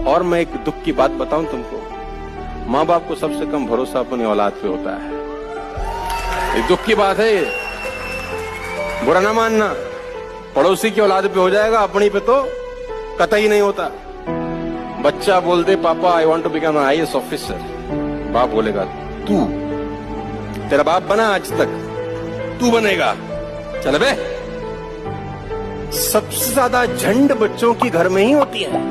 और मैं एक दुख की बात बताऊं तुमको, माँ बाप को सबसे कम भरोसा अपनी औलाद पे होता है। ये दुख की बात है, ये बुरा ना मानना। पड़ोसी की औलाद पे हो जाएगा, अपनी पे तो कतई नहीं होता। बच्चा बोल दे पापा I want to become an IAS officer, बाप बोलेगा तू, तेरा बाप बना आज तक, तू बनेगा, चल बे। सबसे ज्यादा झंड बच्चों की घर में ही होती है।